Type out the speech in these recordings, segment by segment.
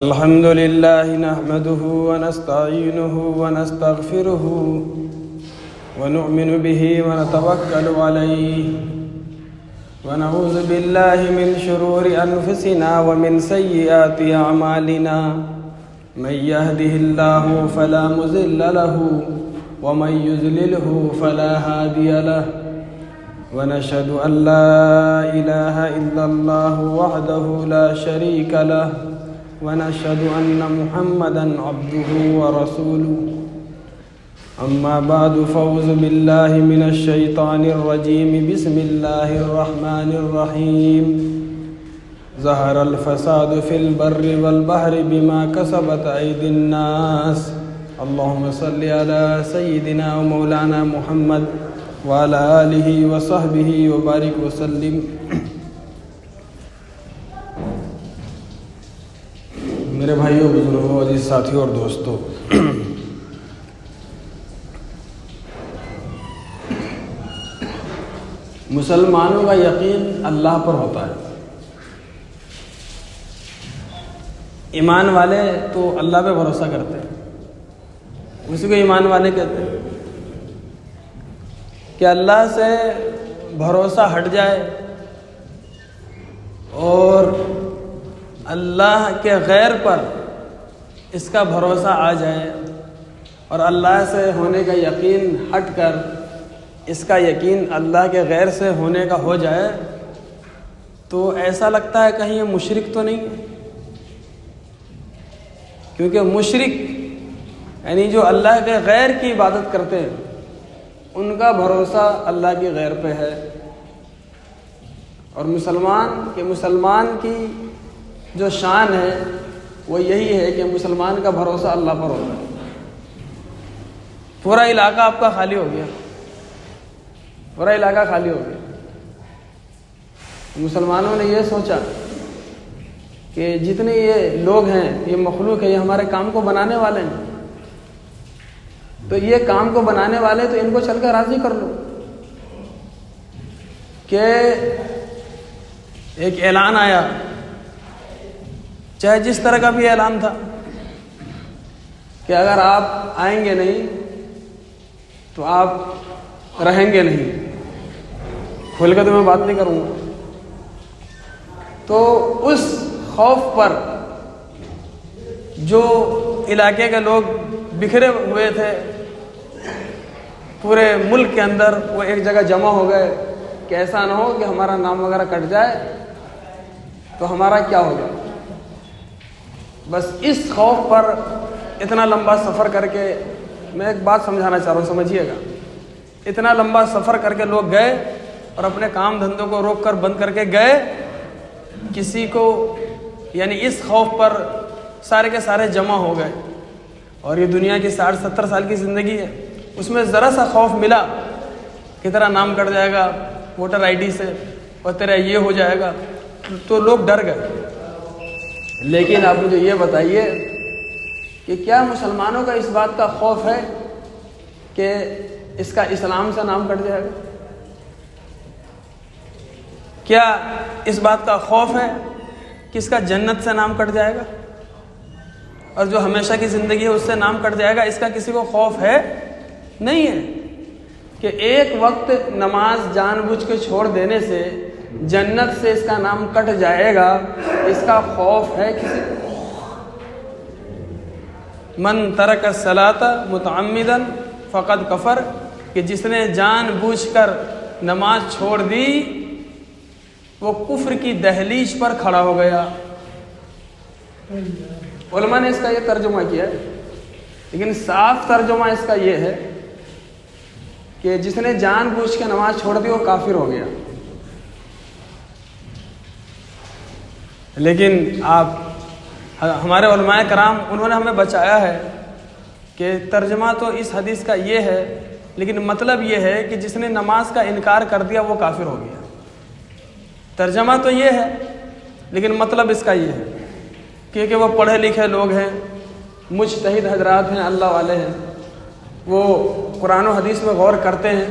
الحمد لله نحمده ونستعينه ونستغفره ونؤمن به ونتوكل عليه ونعوذ بالله من شرور أنفسنا ومن سيئات أعمالنا من يهده الله فلا مضل له ومن يضلله فلا هادي له ونشهد أن لا إله إلا الله وحده لا شريك له ونشهد أن محمدًا عبده ورسوله أما بعد فأعوذ بالله من الشيطان الرجيم بسم الله الرحمن الرحيم ظهر الفساد في البر والبحر بما كسبت أيدي الناس اللهم صل على سيدنا ومولانا محمد وعلى آله وصحبه وبارك وسلم. میرے بھائیوں، بزرگوں، عزیز ساتھیوں اور دوستوں، مسلمانوں کا یقین اللہ پر ہوتا ہے. ایمان والے تو اللہ پہ بھروسہ کرتے ہیں. اسی کو ایمان والے کہتے ہیں کہ اللہ سے بھروسہ ہٹ جائے اور اللہ کے غیر پر اس کا بھروسہ آ جائے اور اللہ سے ہونے کا یقین ہٹ کر اس کا یقین اللہ کے غیر سے ہونے کا ہو جائے تو ایسا لگتا ہے کہیں یہ مشرک تو نہیں ہے. کیونکہ مشرک یعنی جو اللہ کے غیر کی عبادت کرتے ہیں ان کا بھروسہ اللہ کے غیر پہ ہے، اور مسلمان کی جو شان ہے وہ یہی ہے کہ مسلمان کا بھروسہ اللہ پر ہوتا ہے. پورا علاقہ آپ کا خالی ہو گیا، پورا علاقہ خالی ہو گیا. مسلمانوں نے یہ سوچا کہ جتنے یہ لوگ ہیں، یہ مخلوق ہے، یہ ہمارے کام کو بنانے والے ہیں، تو یہ کام کو بنانے والے تو ان کو چل کر راضی کر لو. کہ ایک اعلان آیا، چاہے جس طرح کا بھی اعلان تھا، کہ اگر آپ آئیں گے نہیں تو آپ رہیں گے نہیں. کھول کے تو میں بات نہیں کروں گا. تو اس خوف پر جو علاقے کے لوگ بکھرے ہوئے تھے پورے ملک کے اندر، وہ ایک جگہ جمع ہو گئے کہ ایسا نہ ہو کہ ہمارا نام وغیرہ کٹ جائے تو ہمارا کیا ہوگا. بس اس خوف پر اتنا لمبا سفر کر کے، میں ایک بات سمجھانا چاہ رہا ہوں، سمجھیے گا. اتنا لمبا سفر کر کے لوگ گئے اور اپنے کام دھندوں کو روک کر بند کر کے گئے. کسی کو یعنی اس خوف پر سارے کے سارے جمع ہو گئے. اور یہ دنیا کی 60-70 سال کی زندگی ہے، اس میں ذرا سا خوف ملا کہ تیرا نام کٹ جائے گا ووٹر آئی ڈی سے اور تیرا یہ ہو جائے گا، تو لوگ ڈر گئے. لیکن آپ مجھے یہ بتائیے کہ کیا مسلمانوں کا اس بات کا خوف ہے کہ اس کا اسلام سے نام کٹ جائے گا؟ کیا اس بات کا خوف ہے کہ اس کا جنت سے نام کٹ جائے گا اور جو ہمیشہ کی زندگی ہے اس سے نام کٹ جائے گا؟ اس کا کسی کو خوف ہے؟ نہیں ہے. کہ ایک وقت نماز جان بوجھ کے چھوڑ دینے سے جنت سے اس کا نام کٹ جائے گا، اس کا خوف ہے کسی کو؟ من ترک الصلاۃ متعمدا فقد کفر، کہ جس نے جان بوجھ کر نماز چھوڑ دی وہ کفر کی دہلیز پر کھڑا ہو گیا. علماء نے اس کا یہ ترجمہ کیا ہے، لیکن صاف ترجمہ اس کا یہ ہے کہ جس نے جان بوجھ کے نماز چھوڑ دی وہ کافر ہو گیا. لیکن ہمارے علماء کرام انہوں نے ہمیں بچایا ہے کہ ترجمہ تو اس حدیث کا یہ ہے، لیکن مطلب یہ ہے کہ جس نے نماز کا انکار کر دیا وہ کافر ہو گیا. ترجمہ تو یہ ہے لیکن مطلب اس کا یہ ہے کیونکہ وہ پڑھے لکھے لوگ ہیں، مجتہد حضرات ہیں، اللہ والے ہیں، وہ قرآن و حدیث میں غور کرتے ہیں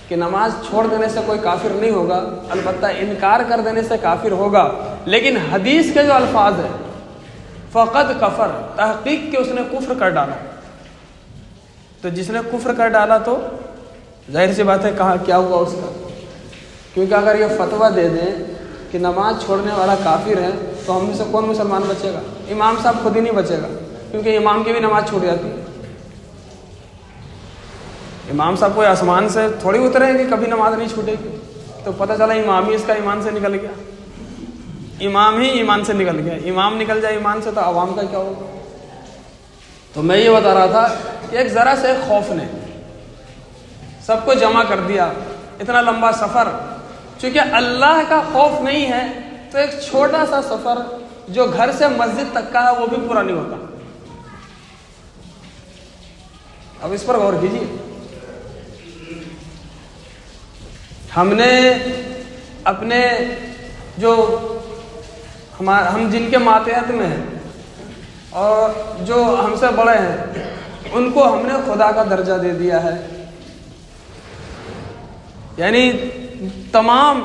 کہ نماز چھوڑ دینے سے کوئی کافر نہیں ہوگا، البتہ انکار کر دینے سے کافر ہوگا. لیکن حدیث کے جو الفاظ ہیں فقد کفر، تحقیق کہ اس نے کفر کر ڈالا۔ تو جس نے کفر کر ڈالا تو ظاہر سی بات ہے کہاں کیا ہوا اس کا، کیونکہ اگر یہ فتویٰ دے دیں کہ نماز چھوڑنے والا کافر ہے تو ہم میں سے کون مسلمان بچے گا؟ امام صاحب خود ہی نہیں بچے گا، کیونکہ امام کی بھی نماز چھوٹ جاتی ہے۔ امام صاحب کوئی آسمان سے تھوڑی اترے ہیں کہ کبھی نماز نہیں چھوٹے گی، تو پتہ چلا امام ہی اس کا ایمان سے نکل گیا، امام ہی ایمان سے نکل گیا۔ امام نکل جائے ایمان سے تو عوام کا کیا ہوگا؟ تو میں یہ بتا رہا تھا کہ ایک ذرا سے خوف نے سب کو جمع کر دیا، اتنا لمبا سفر، چونکہ اللہ کا خوف نہیں ہے تو ایک چھوٹا سا سفر جو گھر سے مسجد تک کا ہے وہ بھی پورا نہیں ہوتا۔ اب اس پر غور کیجیے، ہم نے اپنے جو ہم جن کے ماتحت میں ہیں اور جو ہم سے بڑے ہیں ان کو ہم نے خدا کا درجہ دے دیا ہے، یعنی تمام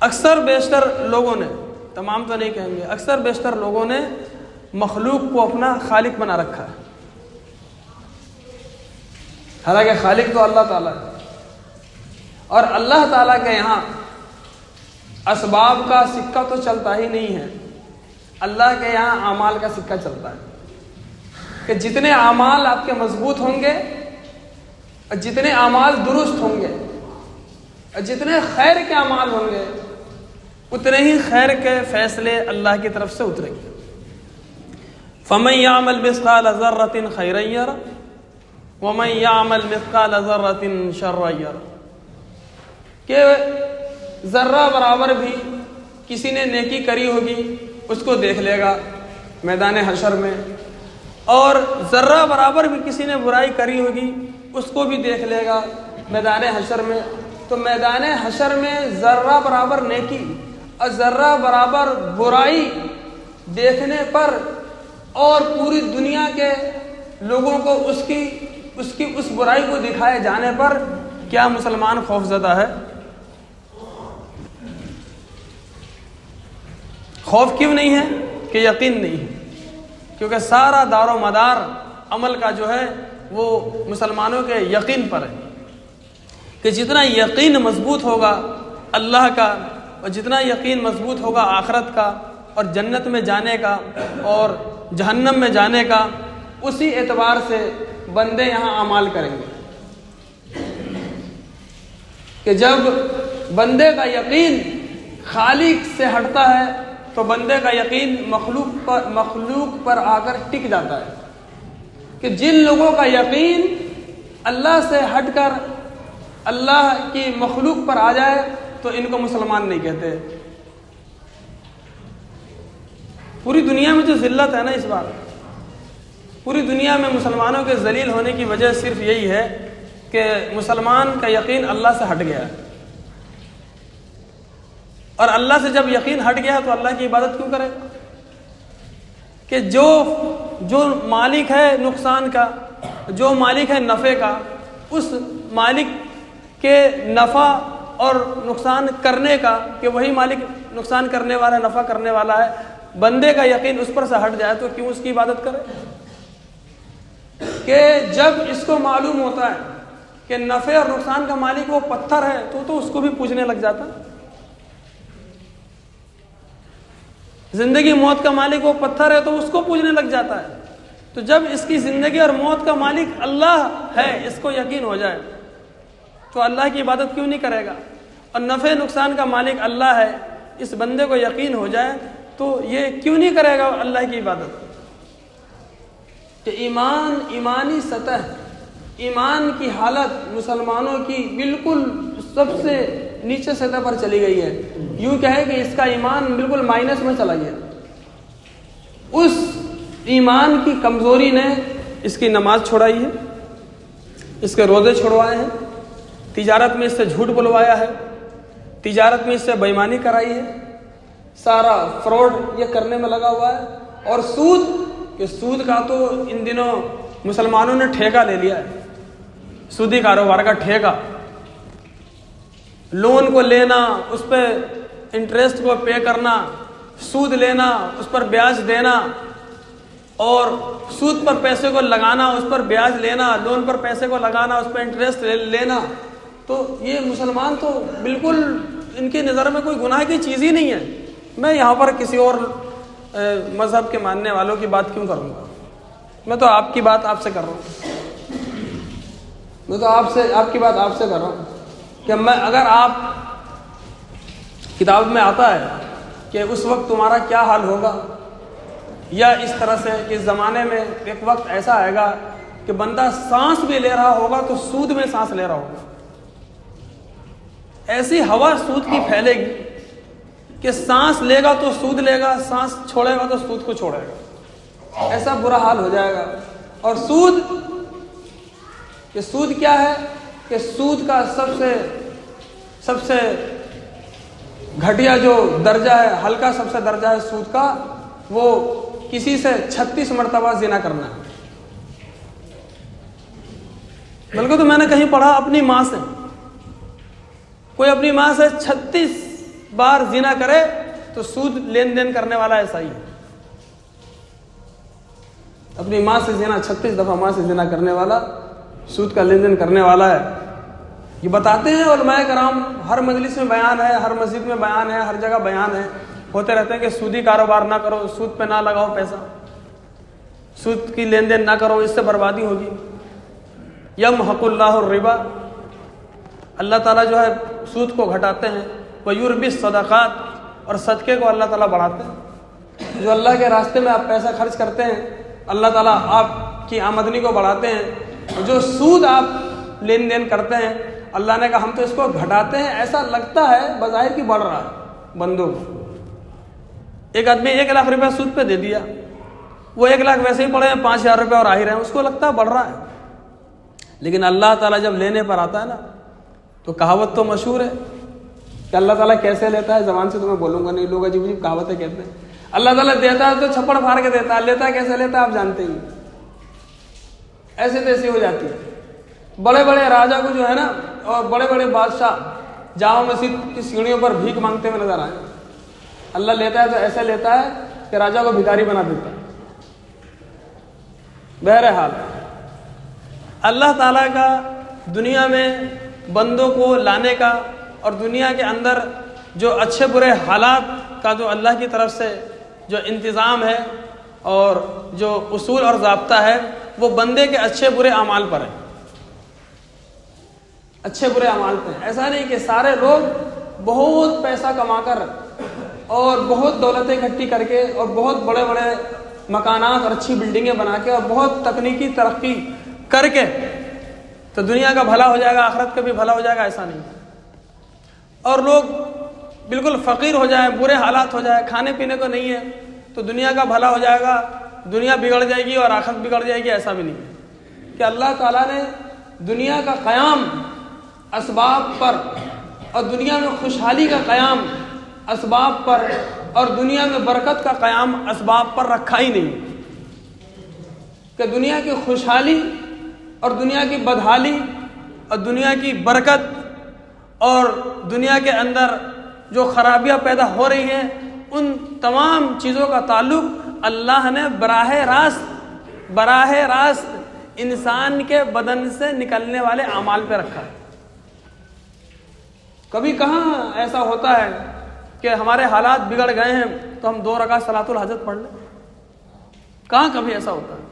اکثر بیشتر لوگوں نے، تمام تو نہیں کہیں گے، اکثر بیشتر لوگوں نے مخلوق کو اپنا خالق بنا رکھا ہے، حالانکہ خالق تو اللہ تعالیٰ ہے، اور اللہ تعالیٰ کے یہاں اسباب کا سکہ تو چلتا ہی نہیں ہے، اللہ کے یہاں اعمال کا سکہ چلتا ہے کہ جتنے اعمال آپ کے مضبوط ہوں گے اور جتنے اعمال درست ہوں گے اور جتنے خیر کے اعمال ہوں گے اتنے ہی خیر کے فیصلے اللہ کی طرف سے اتریں گے۔ فَمَن يَعْمَلْ مِثْقَالَ ذَرَّةٍ خَيْرًا يَرَهُ وَمَن يَعْمَلْ مِثْقَالَ ذَرَّةٍ شَرًّا يَرَهُ، کہ ذرہ برابر بھی کسی نے نیکی کری ہوگی اس کو دیکھ لے گا میدان حشر میں، اور ذرہ برابر بھی کسی نے برائی کری ہوگی اس کو بھی دیکھ لے گا میدان حشر میں۔ تو میدان حشر میں ذرہ برابر نیکی اور ذرہ برابر برائی دیکھنے پر اور پوری دنیا کے لوگوں کو اس کی اس برائی کو دکھائے جانے پر کیا مسلمان خوف زدہ ہے؟ خوف کیوں نہیں ہے؟ کہ یقین نہیں ہے، کیونکہ سارا دار و مدار عمل کا جو ہے وہ مسلمانوں کے یقین پر ہے، کہ جتنا یقین مضبوط ہوگا اللہ کا اور جتنا یقین مضبوط ہوگا آخرت کا اور جنت میں جانے کا اور جہنم میں جانے کا، اسی اعتبار سے بندے یہاں اعمال کریں گے، کہ جب بندے کا یقین خالق سے ہٹتا ہے تو بندے کا یقین مخلوق پر آ کر ٹک جاتا ہے، کہ جن لوگوں کا یقین اللہ سے ہٹ کر اللہ کی مخلوق پر آ جائے تو ان کو مسلمان نہیں کہتے۔ پوری دنیا میں جو ذلت ہے نا اس بار، پوری دنیا میں مسلمانوں کے ذلیل ہونے کی وجہ صرف یہی ہے کہ مسلمان کا یقین اللہ سے ہٹ گیا ہے، اور اللہ سے جب یقین ہٹ گیا تو اللہ کی عبادت کیوں کرے؟ کہ جو مالک ہے نقصان کا، جو مالک ہے نفع کا، اس مالک کے نفع اور نقصان کرنے کا، کہ وہی مالک نقصان کرنے والا ہے، نفع کرنے والا ہے، بندے کا یقین اس پر سے ہٹ جائے تو کیوں اس کی عبادت کرے؟ کہ جب اس کو معلوم ہوتا ہے کہ نفع اور نقصان کا مالک وہ پتھر ہے تو اس کو بھی پوجنے لگ جاتا۔ زندگی موت کا مالک وہ پتھر ہے تو اس کو پوجنے لگ جاتا ہے۔ تو جب اس کی زندگی اور موت کا مالک اللہ ہے اس کو یقین ہو جائے تو اللہ کی عبادت کیوں نہیں کرے گا؟ اور نفع نقصان کا مالک اللہ ہے اس بندے کو یقین ہو جائے تو یہ کیوں نہیں کرے گا اللہ کی عبادت؟ کہ ایمانی سطح، ایمان کی حالت مسلمانوں کی بالکل سب سے نیچے سطح پر چلی گئی ہے، یوں کہے کہ اس کا ایمان بالکل مائنس میں چلا گیا۔ اس ایمان کی کمزوری نے اس کی نماز چھوڑائی ہے، اس کے روزے چھڑوائے ہیں، تجارت میں اس سے جھوٹ بلوایا ہے، تجارت میں اس سے بےایمانی کرائی ہے، سارا فراڈ یہ کرنے میں لگا ہوا ہے۔ اور سود کا تو ان دنوں مسلمانوں نے ٹھیکہ لے لیا ہے، سودی کاروبار کا ٹھیکہ، لون کو لینا، اس پہ انٹرسٹ کو پے کرنا، سود لینا، اس پر بیاج دینا، اور سود پر پیسے کو لگانا، اس پر بیاج لینا، لون پر پیسے کو لگانا، اس پر انٹرسٹ لینا، تو یہ مسلمان تو بالکل ان کی نظر میں کوئی گناہ کی چیز ہی نہیں ہے۔ میں یہاں پر کسی اور مذہب کے ماننے والوں کی بات کیوں کروں گا؟ میں تو آپ کی بات آپ سے کر رہا ہوں، میں تو آپ کی بات آپ سے کر رہا ہوں کہ اگر آپ کتاب میں آتا ہے کہ اس وقت تمہارا کیا حال ہوگا، یا اس طرح سے کہ اس زمانے میں ایک وقت ایسا آئے گا کہ بندہ سانس بھی لے رہا ہوگا تو سود میں سانس لے رہا ہوگا، ایسی ہوا سود کی پھیلے گی کہ سانس لے گا تو سود لے گا، سانس چھوڑے گا تو سود کو چھوڑے گا، ایسا برا حال ہو جائے گا۔ اور سود کیا ہے کہ سود کا سب سے گھٹیا جو درجہ ہے، ہلکا سب سے درجہ ہے سود کا، وہ کسی سے 36 مرتبہ زنا کرنا ہے۔ بلکہ تو میں نے کہیں پڑھا اپنی ماں سے، کوئی اپنی ماں سے 36 بار زنا کرے تو سود لین دین کرنے والا ایسا ہی ہے۔ اپنی ماں سے زنا 36 دفعہ ماں سے زنا کرنے والا سود کا لین دین کرنے والا ہے۔ یہ بتاتے ہیں علماء کرام، ہر مجلس میں بیان ہے، ہر مسجد میں بیان ہے، ہر جگہ بیان ہے، ہوتے رہتے ہیں کہ سودی کاروبار نہ کرو، سود پہ نہ لگاؤ پیسہ، سود کی لین دین نہ کرو، اس سے بربادی ہوگی۔ یمحق اللہ الربا، اللہ تعالیٰ جو ہے سود کو گھٹاتے ہیں، ویربی الصدقات، اور صدقے کو اللہ تعالیٰ بڑھاتے ہیں۔ جو اللہ کے راستے میں آپ پیسہ خرچ کرتے ہیں، اللہ تعالیٰ آپ کی آمدنی کو بڑھاتے ہیں۔ جو سود آپ لین دین کرتے ہیں، اللہ نے کہا ہم تو اس کو گھٹاتے ہیں، ایسا لگتا ہے بظاہر کی بڑھ رہا ہے بندوں کو۔ ایک آدمی 1 لاکھ روپیہ سود پہ دے دیا، وہ 1 لاکھ ویسے ہی پڑے ہیں، 5,000 روپے اور آ ہی رہے ہیں، اس کو لگتا ہے بڑھ رہا ہے۔ لیکن اللہ تعالیٰ جب لینے پر آتا ہے نا، تو کہاوت تو مشہور ہے کہ اللہ تعالیٰ کیسے لیتا ہے، زبان سے تو میں بولوں گا نہیں، لوگ عجیب عجیب کہاوتیں کہتے ہیں۔ اللہ تعالیٰ دیتا ہے تو چھپڑ پھاڑ کے دیتا ہے، لیتا ہے کیسے لیتا ہے آپ جانتے ہی، ایسے تیسے ہو جاتی ہے۔ بڑے بڑے راجا کو جو ہے نا، اور بڑے بڑے بادشاہ جامع مسجد کی سیڑھیوں پر بھیک مانگتے ہوئے نظر آئے۔ اللہ لیتا ہے تو ایسے لیتا ہے کہ راجا کو بھکاری بنا دیتا ہے۔ بہرحال اللہ تعالیٰ کا دنیا میں بندوں کو لانے کا، اور دنیا کے اندر جو اچھے برے حالات کا جو اللہ کی طرف سے جو انتظام ہے اور جو اصول اور ضابطہ ہے، وہ بندے کے اچھے برے اعمال پر ہے، اچھے برے اعمال پہ ہے۔ ایسا نہیں کہ سارے لوگ بہت پیسہ کما کر اور بہت دولتیں اکٹھی کر کے اور بہت بڑے بڑے مکانات اور اچھی بلڈنگیں بنا کے اور بہت تکنیکی ترقی کر کے تو دنیا کا بھلا ہو جائے گا، آخرت کا بھی بھلا ہو جائے گا، ایسا نہیں۔ اور لوگ بالکل فقیر ہو جائیں، برے حالات ہو جائے، کھانے پینے کو نہیں ہے تو دنیا کا بھلا ہو جائے گا، دنیا بگڑ جائے گی اور آخرت بگڑ جائے گی، ایسا بھی نہیں ہے۔ کہ اللہ تعالیٰ نے دنیا کا قیام اسباب پر، اور دنیا میں خوشحالی کا قیام اسباب پر، اور دنیا میں برکت کا قیام اسباب پر رکھا ہی نہیں۔ کہ دنیا کی خوشحالی اور دنیا کی بدحالی اور دنیا کی برکت اور دنیا کے اندر جو خرابیاں پیدا ہو رہی ہیں، ان تمام چیزوں کا تعلق اللہ نے براہ راست انسان کے بدن سے نکلنے والے اعمال پہ رکھا ہے۔ کبھی کہاں ایسا ہوتا ہے کہ ہمارے حالات بگڑ گئے ہیں تو ہم 2 رکعت صلاۃ الحاجت پڑھ لیں؟ کہاں کبھی ایسا ہوتا ہے؟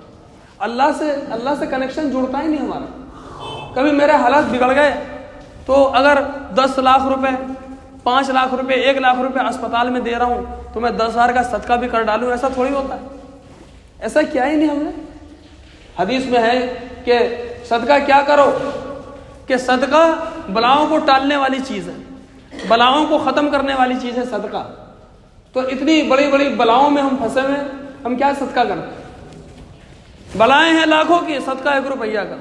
اللہ سے کنیکشن جڑتا ہی نہیں ہمارا۔ کبھی میرے حالات بگڑ گئے تو اگر 10 لاکھ روپے، 5 لاکھ روپے، 1 لاکھ روپے اسپتال میں دے رہا ہوں تو میں 10,000 کا صدقہ بھی کر ڈالوں، ایسا تھوڑی ہوتا ہے۔ ایسا کیا ہی نہیں ہم نے۔ حدیث میں ہے کہ صدقہ کیا کرو، کہ صدقہ بلاؤں کو ٹالنے والی چیز ہے، بلاؤں کو ختم کرنے والی چیز ہے صدقہ۔ تو اتنی بڑی بڑی بلاؤں میں ہم پھنسے ہوئے، ہم کیا صدقہ کرتے ہیں؟ بلائیں ہیں لاکھوں کی، صدقہ 1 روپیہ کا۔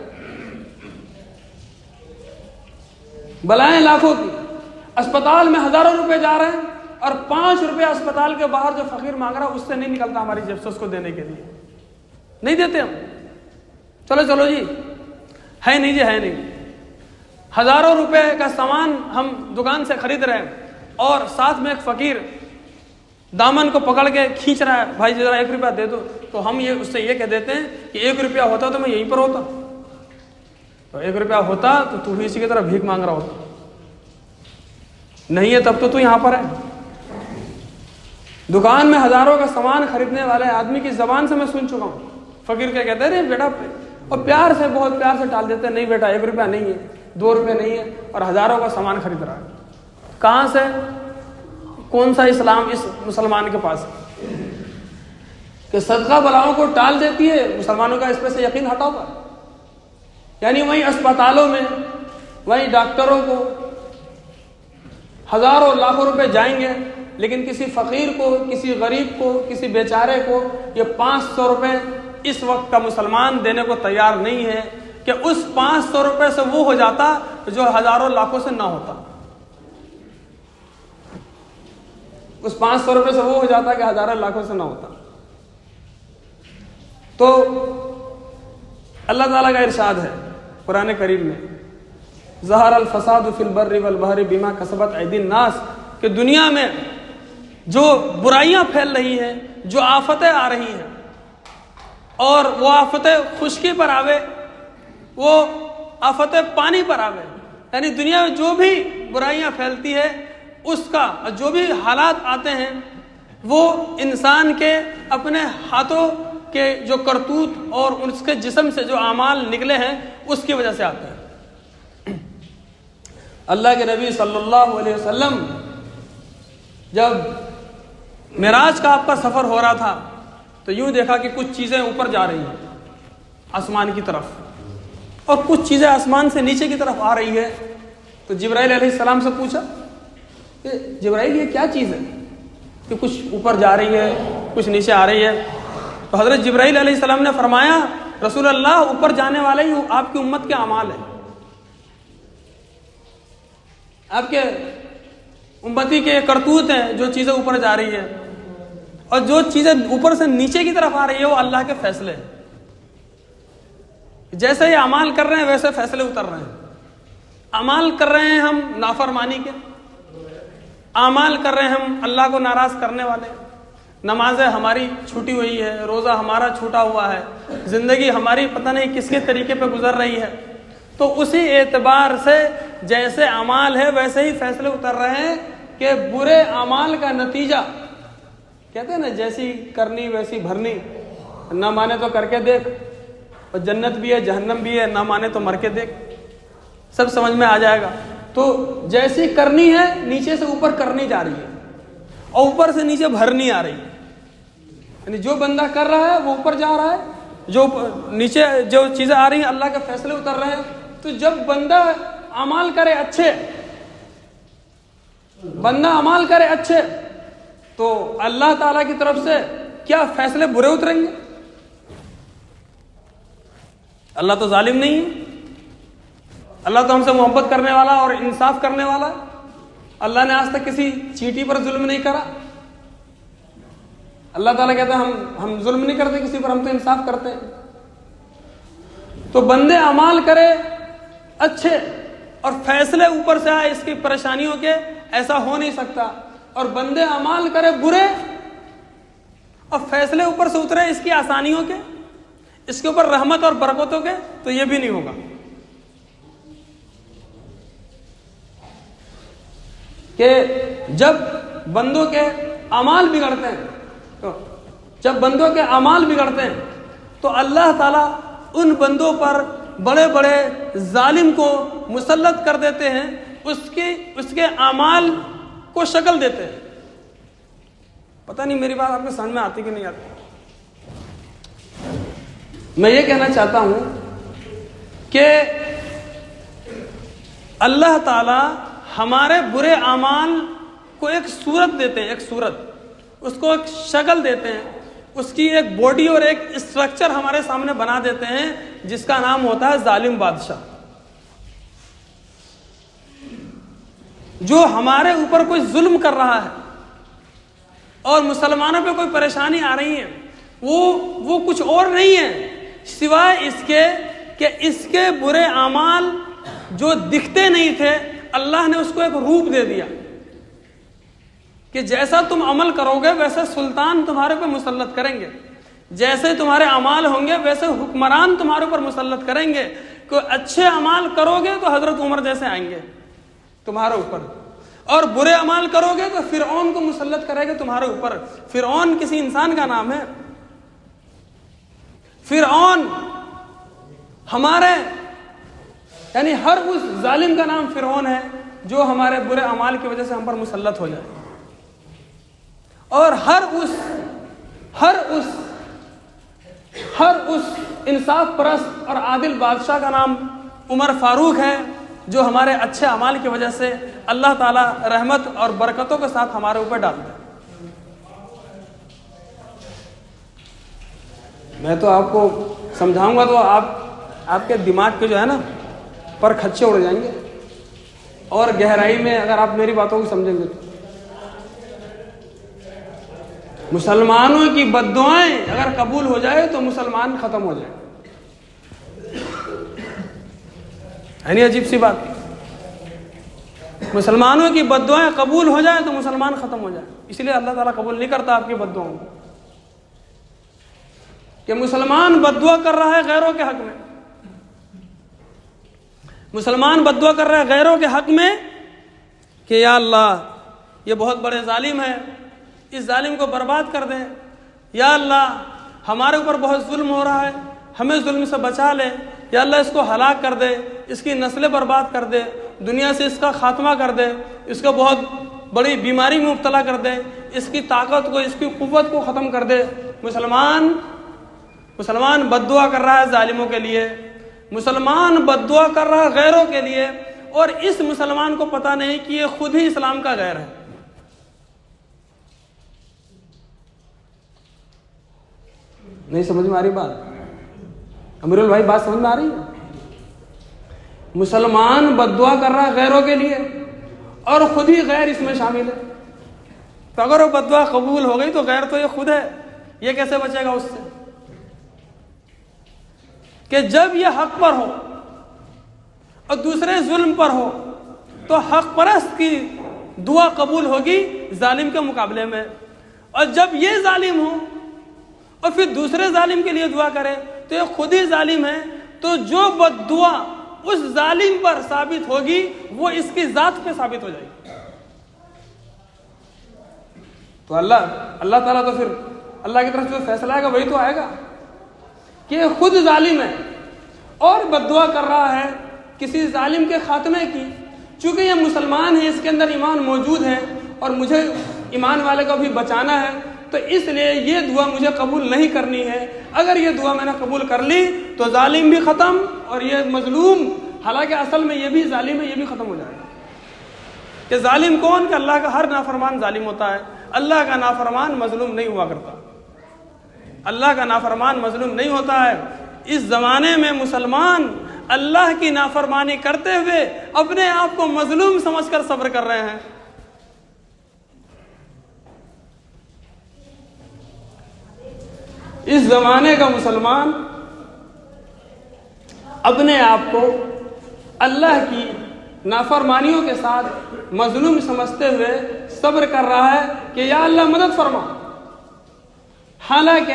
بلائیں لاکھوں کی، اسپتال میں ہزاروں روپے جا رہے ہیں اور 5 روپے اسپتال کے باہر جو فقیر مانگ رہا ہے اس سے نہیں نکلتا ہماری جیب سے اس کو دینے کے لیے، نہیں دیتے ہم۔ چلو جی، ہے نہیں جی، ہے نہیں۔ ہزاروں روپے کا سامان ہم دکان سے خرید رہے ہیں اور ساتھ میں ایک فقیر دامن کو پکڑ کے کھینچ رہا ہے، بھائی ذرا 1 روپیہ دے دو، تو ہم اس سے یہ کہہ دیتے ہیں کہ 1 روپیہ ہوتا تو میں یہیں پر ہوتا، تو 1 روپیہ ہوتا تو بھی اسی کی طرح بھیک مانگ رہا ہوتا، نہیں ہے تب تو یہاں پر ہے۔ دکان میں ہزاروں کا سامان خریدنے والے آدمی کی زبان سے میں سن چکا ہوں، فقیر کیا کہتے ہیں بیٹا، اور پیار سے، بہت پیار سے ٹال دیتے ہیں، نہیں بیٹا 1 روپیہ نہیں ہے، 2 روپے نہیں ہے، اور ہزاروں کا سامان خرید رہا ہے۔ کہاں سے، کون سا اسلام اس مسلمان کے پاس ہے کہ صدقہ بلاؤں کو ٹال دیتی ہے؟ مسلمانوں کا اس پہ سے یقین ہٹا ہوا، یعنی وہیں اسپتالوں میں، وہیں ڈاکٹروں کو ہزاروں لاکھوں روپے جائیں گے، لیکن کسی فقیر کو، کسی غریب کو، کسی بیچارے کو یہ 500 روپے اس وقت کا مسلمان دینے کو تیار نہیں ہے کہ اس 500 روپے سے وہ ہو جاتا جو ہزاروں لاکھوں سے نہ ہوتا، اس 500 روپے سے وہ ہو جاتا کہ ہزاروں لاکھوں سے نہ ہوتا۔ تو اللہ تعالیٰ کا ارشاد ہے قرآن کریم میں، ظہر الفساد فی البر والبحر بما کسبت ایدی الناس، کہ دنیا میں جو برائیاں پھیل رہی ہیں، جو آفتیں آ رہی ہیں، اور وہ آفتیں خشکی پر آوے، وہ آفتیں پانی پر آوے، یعنی دنیا میں جو بھی برائیاں پھیلتی ہے اس کا، جو بھی حالات آتے ہیں، وہ انسان کے اپنے ہاتھوں کے جو کرتوت اور اس کے جسم سے جو اعمال نکلے ہیں اس کی وجہ سے آتے ہیں۔ اللہ کے نبی صلی اللہ علیہ وسلم جب معراج کا آپ کا سفر ہو رہا تھا تو یوں دیکھا کہ کچھ چیزیں اوپر جا رہی ہیں آسمان کی طرف، اور کچھ چیزیں آسمان سے نیچے کی طرف آ رہی ہے۔ تو جبرائیل علیہ السلام سے پوچھا کہ جبرائیل یہ کیا چیز ہے کہ کچھ اوپر جا رہی ہے، کچھ نیچے آ رہی ہے؟ تو حضرت جبرائیل علیہ السلام نے فرمایا، رسول اللہ، اوپر جانے والے ہی آپ کی امت کے اعمال ہیں، آپ کے امتی کے کرتوت ہیں، جو چیزیں اوپر جا رہی ہیں، اور جو چیزیں اوپر سے نیچے کی طرف آ رہی ہے وہ اللہ کے فیصلے ہیں۔ جیسے یہ اعمال کر رہے ہیں ویسے فیصلے اتر رہے ہیں۔ اعمال کر رہے ہیں ہم نافرمانی کے، اعمال کر رہے ہیں ہم اللہ کو ناراض کرنے والے، نمازیں ہماری چھوٹی ہوئی ہے، روزہ ہمارا چھوٹا ہوا ہے، زندگی ہماری پتہ نہیں کس کے طریقے پہ گزر رہی ہے، تو اسی اعتبار سے جیسے اعمال ہے ویسے ہی فیصلے اتر رہے ہیں کہ برے اعمال کا نتیجہ، کہتے ہیں نا جیسی کرنی ویسی بھرنی، نہ مانے تو کر کے دیکھ، اور جنت بھی ہے جہنم بھی ہے، نہ مانے تو مر کے دیکھ، سب سمجھ میں آ جائے گا۔ تو جیسی کرنی ہے نیچے سے اوپر کرنی جا رہی ہے، اور اوپر سے نیچے بھرنی آ رہی ہے، یعنی جو بندہ کر رہا ہے وہ اوپر جا رہا ہے، جو نیچے جو چیزیں آ رہی ہیں اللہ کے فیصلے اتر رہے ہیں۔ تو جب بندہ اعمال کرے اچھے، بندہ اعمال کرے اچھے، تو اللہ تعالیٰ کی طرف سے کیا فیصلے برے اتریں گے؟ اللہ تو ظالم نہیں ہے، اللہ تو ہم سے محبت کرنے والا اور انصاف کرنے والا ہے۔ اللہ نے آج تک کسی چیٹی پر ظلم نہیں کرا۔ اللہ تعالیٰ کہتا ہے ہم ظلم نہیں کرتے کسی پر، ہم تو انصاف کرتے ہیں۔ تو بندے اعمال کرے اچھے اور فیصلے اوپر سے آئے اس کی پریشانیوں کے، ایسا ہو نہیں سکتا، اور بندے اعمال کرے برے اور فیصلے اوپر سے اترے اس کی آسانیوں کے، اس کے اوپر رحمت اور برکتوں کے، تو یہ بھی نہیں ہوگا۔ کہ جب بندوں کے اعمال بگڑتے ہیں، جب بندوں کے اعمال بگڑتے ہیں تو اللہ تعالیٰ ان بندوں پر بڑے بڑے ظالم کو مسلط کر دیتے ہیں، اس کے اعمال کو شکل دیتے ہیں۔ پتہ نہیں میری بات آپ کو سمجھ میں آتی کہ نہیں آتی؟ میں یہ کہنا چاہتا ہوں کہ اللہ تعالیٰ ہمارے برے اعمال کو ایک صورت دیتے ہیں، ایک صورت، اس کو ایک شکل دیتے ہیں، اس کی ایک باڈی اور ایک اسٹرکچر ہمارے سامنے بنا دیتے ہیں، جس کا نام ہوتا ہے ظالم بادشاہ۔ جو ہمارے اوپر کوئی ظلم کر رہا ہے اور مسلمانوں پہ کوئی پریشانی آ رہی ہے، وہ کچھ اور نہیں ہے سوائے اس کے کہ اس کے برے اعمال جو دکھتے نہیں تھے، اللہ نے اس کو ایک روپ دے دیا کہ جیسا تم عمل کرو گے ویسے سلطان تمہارے پہ مسلط کریں گے، جیسے تمہارے اعمال ہوں گے ویسے حکمران تمہارے اوپر مسلط کریں گے. کہ اچھے اعمال کرو گے تو حضرت عمر جیسے آئیں گے تمہارے اوپر، اور برے اعمال کرو گے تو فرعون کو مسلط کرے گا تمہارے اوپر. فرعون کسی انسان کا نام ہے؟ فرعون ہمارے یعنی ہر اس ظالم کا نام فرعون ہے جو ہمارے برے اعمال کی وجہ سے ہم پر مسلط ہو جائے. اور ہر اس انصاف پرست اور عادل بادشاہ کا نام عمر فاروق ہے جو ہمارے اچھے اعمال کی وجہ سے اللہ تعالیٰ رحمت اور برکتوں کے ساتھ ہمارے اوپر ڈالتا ہے. میں تو آپ کو سمجھاؤں گا تو آپ کے دماغ کے جو ہے نا پر خدشے اڑ جائیں گے، اور گہرائی میں اگر آپ میری باتوں کو سمجھیں گے تو مسلمانوں کی بد دعائیں اگر قبول ہو جائے تو مسلمان ختم ہو جائے. ہے نہیں عجیب سی بات؟ مسلمانوں کی بد دعائیں قبول ہو جائے تو مسلمان ختم ہو جائے. اس لیے اللہ تعالیٰ قبول نہیں کرتا آپ کی بد دعاؤں کو، کہ مسلمان بد دعا کر رہا ہے غیروں کے حق میں، مسلمان بد دعا کر رہا ہے غیروں کے حق میں کہ یا اللہ یہ بہت بڑے ظالم ہے، اس ظالم کو برباد کر دے. یا اللہ ہمارے اوپر بہت ظلم ہو رہا ہے، ہمیں ظلم سے بچا لے. یا اللہ اس کو ہلاک کر دے، اس کی نسلیں برباد کر دے، دنیا سے اس کا خاتمہ کر دے، اس کو بہت بڑی بیماری میں مبتلا کر دے، اس کی طاقت کو، اس کی قوت کو ختم کر دے. مسلمان بد دعا کر رہا ہے ظالموں کے لیے، مسلمان بد دعا کر رہا ہے غیروں کے لیے، اور اس مسلمان کو پتہ نہیں کہ یہ خود ہی اسلام کا غیر ہے. نہیں سمجھ میں آ رہی بات؟ امیرال بھائی بات سمجھ میں آ رہی ہے؟ مسلمان بد دعا کر رہا ہے غیروں کے لیے اور خود ہی غیر اس میں شامل ہے. تو اگر وہ بد دعا قبول ہو گئی تو غیر تو یہ خود ہے، یہ کیسے بچے گا اس سے؟ کہ جب یہ حق پر ہو اور دوسرے ظلم پر ہو تو حق پرست کی دعا قبول ہوگی ظالم کے مقابلے میں، اور جب یہ ظالم ہو اور پھر دوسرے ظالم کے لیے دعا کرے تو یہ خود ہی ظالم ہے. تو جو بد دعا اس ظالم پر ثابت ہوگی وہ اس کی ذات پہ ثابت ہو جائے گی. تو اللہ تعالیٰ تو پھر اللہ کی طرف سے فیصلہ آئے گا وہی تو آئے گا کہ یہ خود ظالم ہے اور بد دعا کر رہا ہے کسی ظالم کے خاتمے کی. چونکہ یہ مسلمان ہے، اس کے اندر ایمان موجود ہے اور مجھے ایمان والے کو بھی بچانا ہے، تو اس لیے یہ دعا مجھے قبول نہیں کرنی ہے. اگر یہ دعا میں نے قبول کر لی تو ظالم بھی ختم اور یہ مظلوم، حالانکہ اصل میں یہ بھی ظالم ہے، یہ بھی ختم ہو جائے گا. کہ ظالم کون؟ کہ اللہ کا ہر نافرمان ظالم ہوتا ہے، اللہ کا نافرمان مظلوم نہیں ہوا کرتا. اللہ کا نافرمان مظلوم نہیں ہوتا ہے. اس زمانے میں مسلمان اللہ کی نافرمانی کرتے ہوئے اپنے آپ کو مظلوم سمجھ کر صبر کر رہے ہیں. اس زمانے کا مسلمان اپنے آپ کو اللہ کی نافرمانیوں کے ساتھ مظلوم سمجھتے ہوئے صبر کر رہا ہے کہ یا اللہ مدد فرما. حالانکہ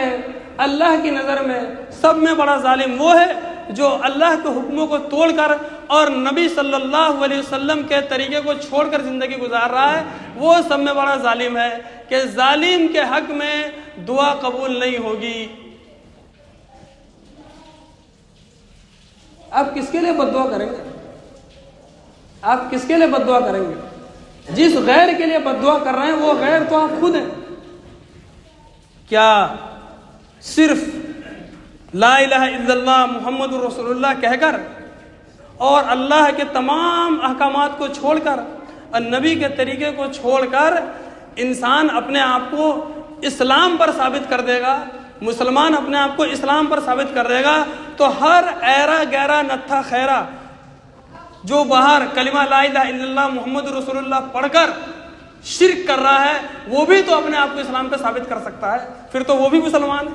اللہ کی نظر میں سب میں بڑا ظالم وہ ہے جو اللہ کے حکموں کو توڑ کر اور نبی صلی اللہ علیہ وسلم کے طریقے کو چھوڑ کر زندگی گزار رہا ہے. وہ سب میں بڑا ظالم ہے کہ ظالم کے حق میں دعا قبول نہیں ہوگی. آپ کس کے لیے بد دعا کریں گے؟ آپ کس کے لیے بد دعا کریں گے؟ جس غیر کے لیے بد دعا کر رہے ہیں وہ غیر تو آپ خود ہیں. کیا صرف لا الہ الا اللہ محمد رسول اللہ کہہ کر اور اللہ کے تمام احکامات کو چھوڑ کر اور نبی کے طریقے کو چھوڑ کر انسان اپنے آپ کو اسلام پر ثابت کر دے گا، مسلمان اپنے آپ کو اسلام پر ثابت کر دے گا، تو ہر ایرا گیرا نتھا خیرا جو باہر کلمہ لا الہ الا اللہ محمد رسول اللہ پڑھ کر شرک کر رہا ہے وہ بھی تو اپنے آپ کو اسلام پہ ثابت کر سکتا ہے، پھر تو وہ بھی مسلمان ہے.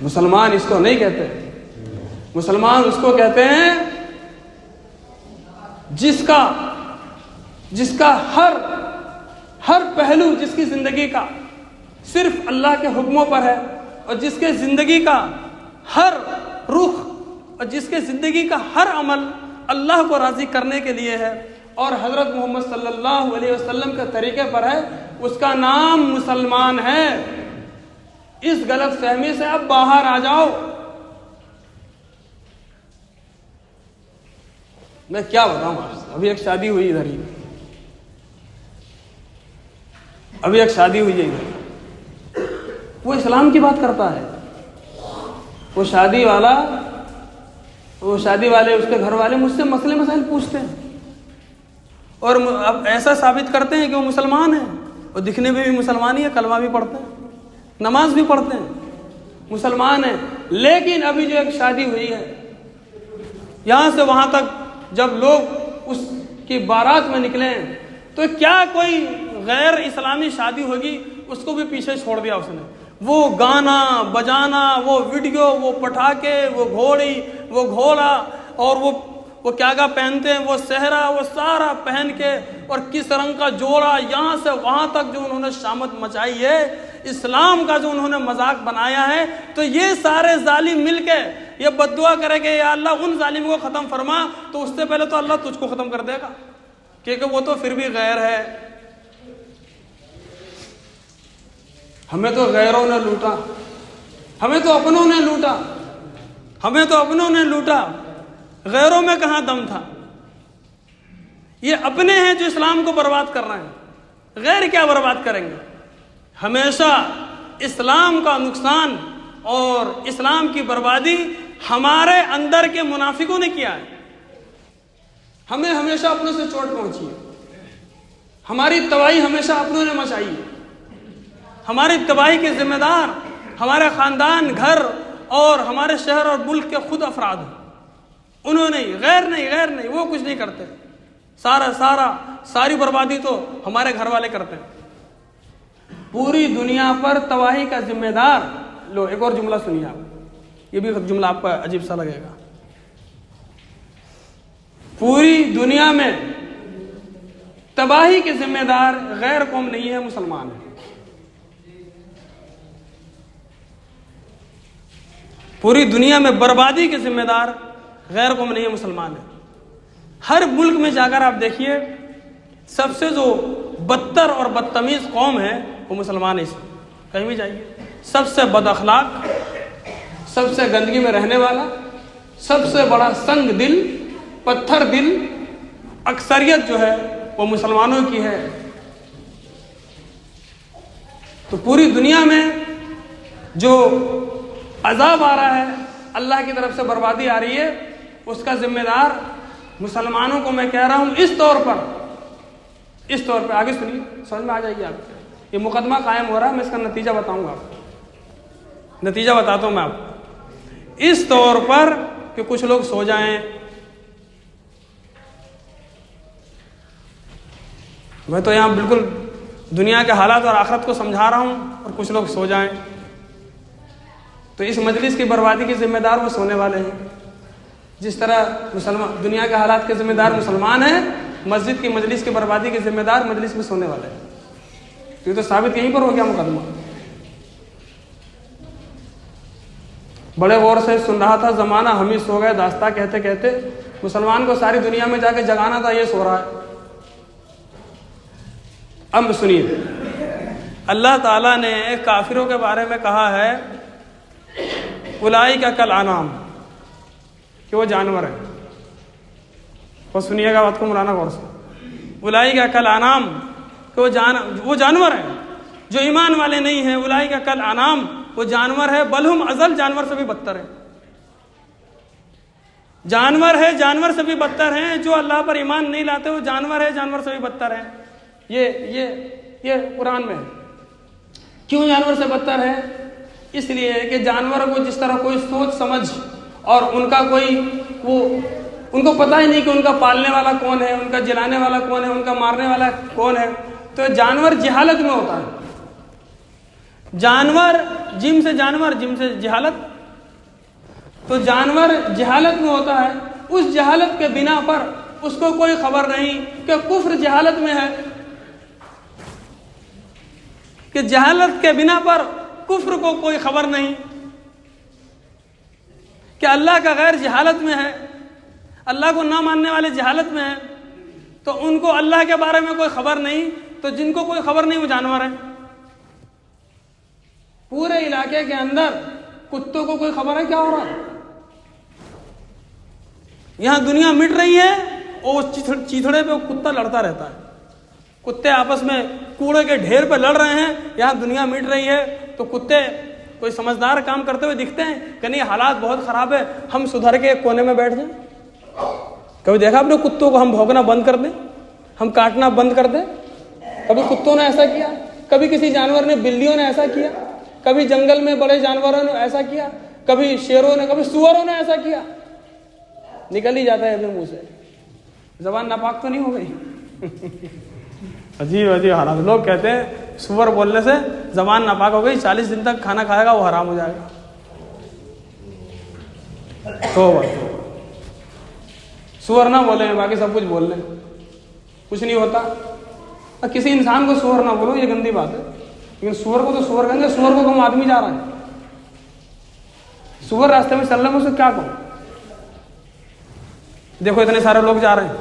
مسلمان اس کو نہیں کہتے، مسلمان اس کو کہتے ہیں جس کا جس کا ہر پہلو جس کی زندگی کا صرف اللہ کے حکموں پر ہے، اور جس کے زندگی کا ہر رخ اور جس کے زندگی کا ہر عمل اللہ کو راضی کرنے کے لیے ہے اور حضرت محمد صلی اللہ علیہ وسلم کے طریقے پر ہے، اس کا نام مسلمان ہے۔ اس غلط فہمی سے اب باہر آ جاؤ۔ میں کیا بتاؤں آپ سے، ابھی ایک شادی ہوئی ادھر ہی، ابھی ایک شادی ہوئی ہے ادھر، وہ اسلام کی بات کرتا ہے، وہ شادی والے اس کے گھر والے مجھ سے مسئلے مسائل پوچھتے ہیں اور اب ایسا ثابت کرتے ہیں کہ وہ مسلمان ہیں، اور دکھنے میں بھی مسلمان ہی ہے، کلمہ بھی پڑھتے ہیں، نماز بھی پڑھتے ہیں، مسلمان ہیں۔ لیکن ابھی جو ایک شادی ہوئی ہے، یہاں سے وہاں تک جب لوگ اس کی بارات میں نکلے ہیں تو کیا کوئی غیر اسلامی شادی ہوگی اس کو بھی پیچھے چھوڑ دیا اس نے۔ وہ گانا بجانا، وہ ویڈیو، وہ پٹاخے، وہ گھوڑی، وہ گھوڑا، اور وہ کیا پہنتے ہیں، وہ صحرا، وہ سارا پہن کے، اور کس رنگ کا جوڑا، یہاں سے وہاں تک جو انہوں نے شامت مچائی ہے، اسلام کا جو انہوں نے مذاق بنایا ہے، تو یہ سارے ظالم مل کے یہ بد دعا کرے کہ یا اللہ ان ظالموں کو ختم فرما، تو اس سے پہلے تو اللہ تجھ کو ختم کر دے گا، کیونکہ وہ تو پھر بھی غیر ہے۔ ہمیں تو غیروں نے لوٹا، ہمیں تو اپنوں نے لوٹا، ہمیں تو اپنوں نے لوٹا، غیروں میں کہاں دم تھا۔ یہ اپنے ہیں جو اسلام کو برباد کر رہے ہیں، غیر کیا برباد کریں گے۔ ہمیشہ اسلام کا نقصان اور اسلام کی بربادی ہمارے اندر کے منافقوں نے کیا ہے۔ ہمیں ہمیشہ اپنوں سے چوٹ پہنچی ہے، ہماری تباہی ہمیشہ اپنوں نے مچائی ہے۔ ہماری تباہی کے ذمہ دار ہمارے خاندان، گھر اور ہمارے شہر اور ملک کے خود افراد ہیں، انہوں نے، غیر نہیں، وہ کچھ نہیں کرتے۔ ساری بربادی تو ہمارے گھر والے کرتے ہیں۔ پوری دنیا پر تباہی کا ذمہ دار، لو ایک اور جملہ سنیے آپ، یہ بھی جملہ آپ کو عجیب سا لگے گا۔ پوری دنیا میں تباہی کے ذمہ دار غیر قوم نہیں ہے، مسلمان ہے۔ پوری دنیا میں بربادی کے ذمہ دار غیر قوم نہیں ہے، مسلمان ہے۔ ہر ملک میں جا کر آپ دیکھیے، سب سے جو بدتر اور بدتمیز قوم ہے وہ مسلمان ہے۔ کہیں بھی جائیے، سب سے بد اخلاق، سب سے گندگی میں رہنے والا، سب سے بڑا سنگ دل، پتھر دل اکثریت جو ہے وہ مسلمانوں کی ہے۔ تو پوری دنیا میں جو عذاب آ رہا ہے، اللہ کی طرف سے بربادی آ رہی ہے، اس کا ذمہ دار مسلمانوں کو میں کہہ رہا ہوں اس طور پر آگے سنیے، سمجھ میں آ جائے گی آپ کو۔ یہ مقدمہ قائم ہو رہا ہے، میں اس کا نتیجہ بتاؤں گا آپ کو، نتیجہ بتاتا ہوں میں آپ کو۔ اس طور پر کہ کچھ لوگ سو جائیں، میں تو یہاں بالکل دنیا کے حالات اور آخرت کو سمجھا رہا ہوں، اور کچھ لوگ سو جائیں، تو اس مجلس کی بربادی کے ذمہ دار وہ سونے والے ہیں۔ جس طرح دنیا کے حالات کے ذمہ دار مسلمان ہیں، مسجد کی مجلس کی بربادی کے ذمہ دار مجلس میں سونے والے ہیں۔ یہ تو ثابت یہیں پر ہو گیا مقدمہ۔ بڑے غور سے سن رہا تھا، زمانہ ہم ہی سو گئے داستہ کہتے کہتے، مسلمان کو ساری دنیا میں جا کے جگانا تھا، یہ سو رہا ہے۔ اب سنیے، اللہ تعالیٰ نے کافروں کے بارے میں کہا ہے اولئک کالانعام، کہ وہ جانور ہیں۔ اور سنیے گا بات کو مولانا غور سے، اولئک کالانعام، کہ وہ جانور ہیں جو ایمان والے نہیں ہیں۔ اولئک کالانعام، وہ جانور ہے، بل ہم اضل، جانور سے بھی بدتر ہے۔ جانور ہے، جانور سے بھی بدتر ہیں۔ جو اللہ پر ایمان نہیں لاتے وہ جانور ہے، جانور سے بھی بدتر ہیں۔ یہ قرآن میں ہے۔ کیوں جانور سے بدتر ہے؟ اس لیے کہ جانوروں کو جس طرح کوئی سوچ سمجھ اور ان کا ان کو پتہ ہی نہیں کہ ان کا پالنے والا کون ہے، ان کا جلانے والا کون ہے، ان کا مارنے والا کون ہے، تو جانور جہالت میں ہوتا ہے۔ جانور جم سے جہالت، تو جانور جہالت میں ہوتا ہے۔ اس جہالت کے بنا پر اس کو کوئی خبر نہیں کہ کفر جہالت میں ہے، کہ جہالت کے بنا پر کفر کو کوئی خبر نہیں، کہ اللہ کا غیر جہالت میں ہے، اللہ کو نہ ماننے والے جہالت میں ہیں، تو ان کو اللہ کے بارے میں کوئی خبر نہیں، تو جن کو کوئی خبر نہیں وہ جانور ہیں۔ پورے علاقے کے اندر کتوں کو کوئی خبر ہے کیا ہو رہا ہے؟ یہاں دنیا مٹ رہی ہے اور چیتھڑے پہ کتا لڑتا رہتا ہے، کتے آپس میں کوڑے کے ڈھیر پہ لڑ رہے ہیں، یہاں دنیا مٹ رہی ہے تو کتے کوئی سمجھدار کام کرتے ہوئے دکھتے ہیں کہ نہیں حالات بہت خراب ہے، ہم سدھر کے ایک کونے میں بیٹھ جائیں؟ کبھی دیکھا آپ نے کتوں کو ہم بھونکنا بند کر دیں، ہم کاٹنا بند کر دیں؟ کبھی کتوں نے ایسا کیا؟ کبھی کسی جانور نے، بلیوں نے ایسا کیا؟ کبھی جنگل میں بڑے جانوروں نے ایسا کیا؟ کبھی شیروں نے، کبھی سوروں نے ایسا کیا؟ نکل ہی جاتا ہے اپنے منہ سے، زبان ناپاک تو نہیں ہو گئی؟ عجیب عجیب حالات، لوگ کہتے ہیں سور بولنے سے زبان ناپاک ہو گئی، 40 دن تک کھانا کھائے گا وہ حرام ہو جائے گا۔ توبہ سور نہ بولیں، باقی سب کچھ بول لیں، کچھ نہیں ہوتا۔ اور کسی انسان کو سور نہ بولو یہ گندی بات ہے، لیکن سور کو تو سور کہیں گے، سور کو کم آدمی جا رہا ہے، سور راستے میں چل رہے ہیں اسے کیا کہوں؟ دیکھو اتنے سارے لوگ جا رہے ہیں،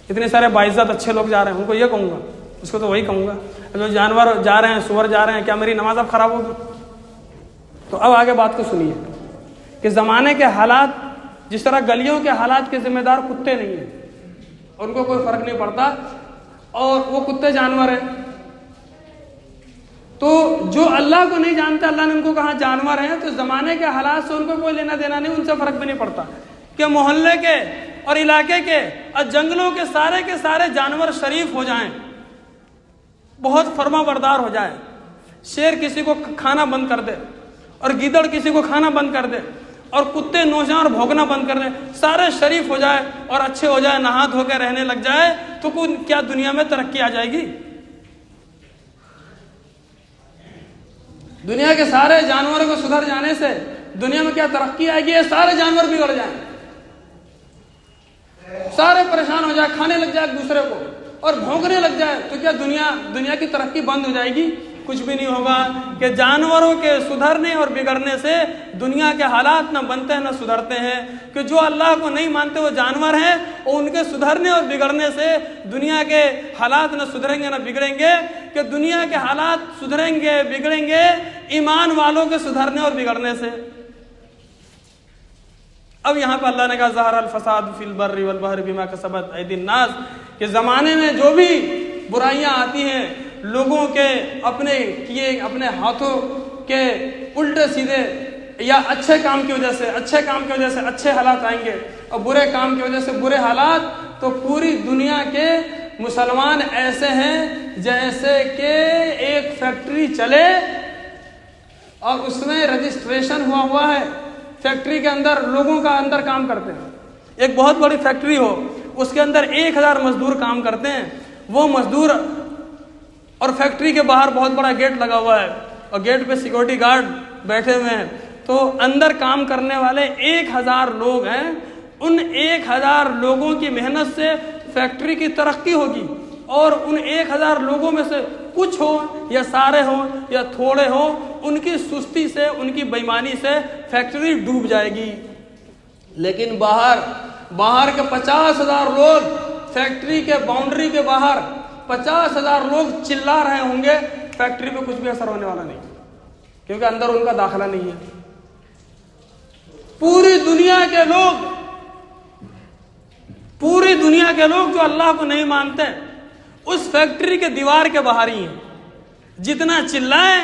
اتنے سارے باعزت اچھے لوگ جا رہے ہیں، ان کو یہ کہوں گا، اس کو تو وہی کہوں گا۔ جو جانور جا رہے ہیں، سور جا رہے ہیں، کیا میری نماز اب خراب ہوگی؟ تو اب آگے بات کو سنیے کہ زمانے کے حالات، جس طرح گلیوں کے حالات کے ذمہ دار کتے نہیں ہیں، ان کو کوئی فرق نہیں پڑتا، اور وہ کتے جانور ہیں، تو جو اللہ کو نہیں جانتے، اللہ نے ان کو کہا جانور ہیں، تو زمانے کے حالات سے ان کو کوئی لینا دینا نہیں، ان سے فرق بھی نہیں پڑتا کہ محلے کے اور علاقے کے اور جنگلوں کے سارے جانور شریف ہو جائیں، بہت فرما بردار ہو جائیں، شیر کسی کو کھانا بند کر دے اور گیدڑ کسی کو کھانا بند کر دے اور کتے نوچیں اور بھونکنا بند کر دیں، سارے شریف ہو جائے اور اچھے ہو جائے، نہا دھو کے رہنے لگ جائے، تو کیا دنیا میں ترقی آ جائے گی؟ دنیا کے سارے جانوروں کو سدھر جانے سے دنیا میں کیا ترقی آئے گی؟ یہ سارے جانور بگڑ جائیں، سارے پریشان ہو جائے، کھانے لگ جائے ایک دوسرے کو اور بھونکنے لگ جائے، تو کیا دنیا کی ترقی بند ہو جائے گی؟ کچھ بھی نہیں ہوگا، کہ جانوروں کے سدھرنے اور بگڑنے سے دنیا کے حالات نہ بنتے ہیں نہ سدھرتے ہیں، کہ جو اللہ کو نہیں مانتے وہ جانور ہیں، اور ان کے سدھرنے اور بگڑنے سے دنیا کے حالات نہ سدھریں گے نہ بگڑیں گے، کہ دنیا کے حالات سدھریں گے بگڑیں گے ایمان والوں کے سدھرنے اور بگڑنے سے۔ اب یہاں پہ اللہ نے کہا ظہر الفساد فی البر والبحر بما کسبت ایدی الناس، کہ زمانے میں جو بھی برائیاں آتی ہیں لوگوں کے اپنے کیے اپنے ہاتھوں کے الٹے سیدھے یا اچھے کام کی وجہ سے اچھے حالات آئیں گے اور برے کام کی وجہ سے برے حالات، تو پوری دنیا کے مسلمان ایسے ہیں جیسے کہ ایک فیکٹری چلے اور اس میں رجسٹریشن ہوا ہے، فیکٹری کے اندر لوگوں کا اندر کام کرتے ہیں، ایک بہت بڑی فیکٹری ہو، اس کے اندر 1000 مزدور کام کرتے ہیں، وہ مزدور، اور فیکٹری کے باہر بہت بڑا گیٹ لگا ہوا ہے اور گیٹ پہ سیکورٹی گارڈ بیٹھے ہوئے ہیں، تو اندر کام کرنے والے 1000 لوگ ہیں، ان 1000 لوگوں کی محنت سے فیکٹری کی ترقی ہوگی، اور ان 1000 لوگوں میں سے کچھ ہو یا سارے ہوں یا تھوڑے ہوں، ان کی سستی سے، ان کی بےایمانی سے فیکٹری ڈوب جائے گی۔ لیکن باہر کے 50,000 لوگ فیکٹری کے باؤنڈری کے باہر 50,000 لوگ چلا رہے ہوں گے، فیکٹری پہ کچھ بھی اثر ہونے والا نہیں، کیونکہ اندر ان کا داخلہ نہیں ہے۔ پوری دنیا کے لوگ جو اللہ کو نہیں مانتے اس فیکٹری کے دیوار کے باہر ہی ہیں، جتنا چلائیں